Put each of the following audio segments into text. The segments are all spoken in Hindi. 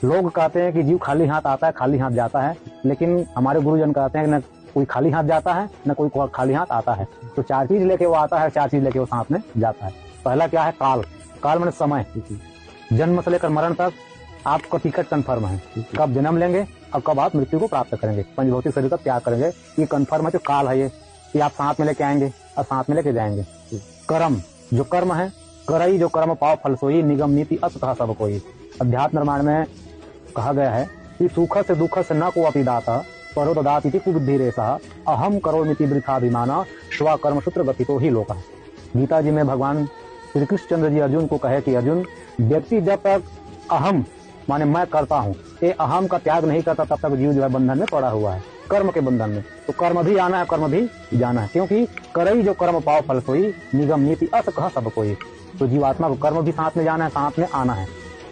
लोग कहते हैं कि जीव खाली हाथ आता है, खाली हाथ जाता है, लेकिन हमारे गुरुजन कहते हैं कि न कोई खाली हाथ जाता है, न कोई खाली हाथ आता है। तो 4 चीज लेके वो आता है, 4 चीज लेके वो साथ में जाता है। पहला क्या है? काल। काल माने समय। जन्म से लेकर मरण तक आपका टिकट कन्फर्म है, कब जन्म लेंगे और कब आप मृत्यु को प्राप्त करेंगे, पंचभौतिक शरीर का त्याग करेंगे, ये कन्फर्म है। जो काल है ये आप साथ में लेके आएंगे और साथ में लेके जाएंगे। कर्म, जो कर्म है, करई जो कर्म पाव फल सोई, निगम नीति असतः सब कोई। अध्यात्म निर्माण में कहा गया है कि सुख से दुख से न को अपि दाता परो ददाति इति कुबुद्धि रेसा, अहम करोमिति वृथाभिमाना स्व कर्म सूत्र गतितो ही लोका। गीता जी में भगवान श्री कृष्णचंद्र जी अर्जुन को कहे कि अर्जुन, व्यक्ति जब तक अहम माने मैं करता हूँ, ये अहम का त्याग नहीं करता, तब तक जीव जो है बंधन में पड़ा हुआ है, कर्म के बंधन में। तो कर्म भी आना है, कर्म भी जाना है, क्योंकि करई जो कर्म पाव फल सोई, निगम नीति अस कह सब कोई। तो जीवात्मा को कर्म भी साथ में जाना है, साथ में आना है।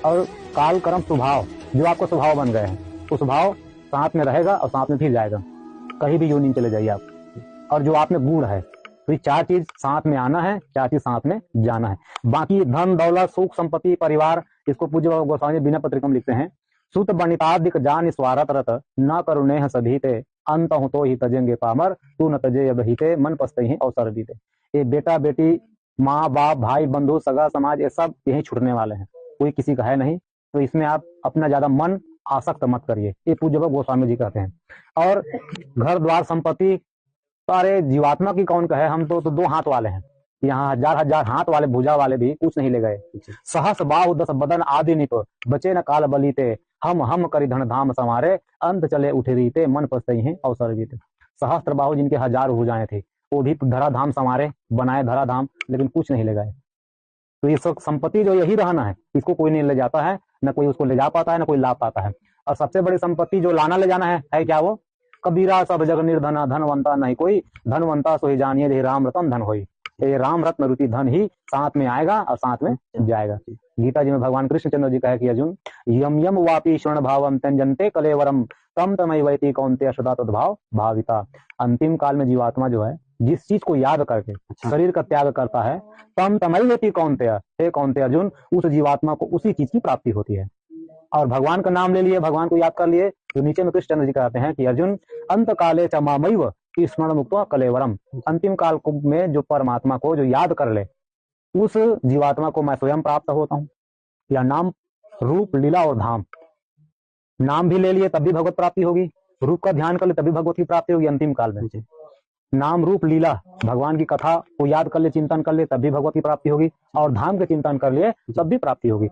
और काल कर्म स्वभाव, जो आपको स्वभाव बन गए हैं, वो स्वभाव साथ में रहेगा और साथ में फिर जाएगा, कहीं भी योनि चले जाइए आप। और जो आप में गुण है, तो ये 4 चीज साथ में आना है, 4 चीज साथ में जाना है। बाकी धन दौलत सुख संपत्ति परिवार, इसको पूज्य गोस्वामी बिना पत्रिका में लिखते हैं, सुत बनितादिक जान स्वारत रत न करुणेह सधीते, अंत हो तो ही तजेंगे पामर, तू न तजे अबहीते, मन पछते ही अवसर दीते। ये बेटा बेटी माँ बाप भाई बंधु सगा समाज, ये सब यही छूटने वाले हैं, कोई किसी का है नहीं। तो इसमें आप अपना ज्यादा मन आसक्त मत करिए, ये पूज्य गोस्वामी जी कहते हैं। और घर द्वार संपत्ति, अरे जीवात्मा की कौन कहे, हम तो 2 हाथ वाले हैं, यहाँ हजार हजार हाथ वाले भुजा वाले भी कुछ नहीं ले गए। सहस बाहु 10 बदन आदि निप, बचे न काल बलीते, हम करी धन धाम संवारे, अंत चले उठे रीते, मन पछते हैं अवसर जीते। सहस्त्र बाहु जिनके 1000 भुजाएं थी, वो भी धराधाम संवारे, बनाए धराधाम, लेकिन कुछ नहीं ले गए। तो ये सब संपत्ति जो यही रहना है, इसको कोई नहीं ले जाता है, न कोई उसको ले जा पाता है, न कोई ला पाता है। और सबसे बड़ी संपत्ति जो लाना ले जाना है क्या वो? कबीरा सब जग निर्धना, धनवंता नहीं कोई, धनवंता सोई जानिए रे राम रतन धन होई। ये राम रत्न रुचि धन ही साथ में आएगा और साथ में जाएगा। गीता जी में भगवान कृष्णचंद्र जी कहे कि अर्जुन, यम यम वापी स्वर्ण भावम त्यजन्ते कलेवरम, तम तमय वैति कौन्तेय सदा तद्भाव भाविता। अंतिम काल में जीवात्मा जो है, जिस चीज को याद करके शरीर का त्याग करता है, तम तमय वैति कौन्तेय, हे कौन्तेय अर्जुन, उस जीवात्मा को उसी चीज की प्राप्ति होती है। और भगवान का नाम ले लिए, भगवान को याद कर लिए, जो नीचे में कृष्णचंद्र जी कहते हैं कि अर्जुन, अंत काले च मामैव स्मरण मुक्त्वा कलेवरम। अंतिम काल में जो परमात्मा को जो याद कर ले, उस जीवात्मा को मैं स्वयं प्राप्त होता हूँ। या नाम रूप लीला और धाम, नाम भी ले लिए तब भी भगवत प्राप्ति होगी, रूप का ध्यान कर ले तभी भगवत की प्राप्ति होगी अंतिम काल में। नाम रूप लीला भगवान की कथा को याद कर ले, चिंतन कर ले, तब भी भगवत की प्राप्ति होगी, और धाम के चिंतन कर लिए तब भी प्राप्ति होगी।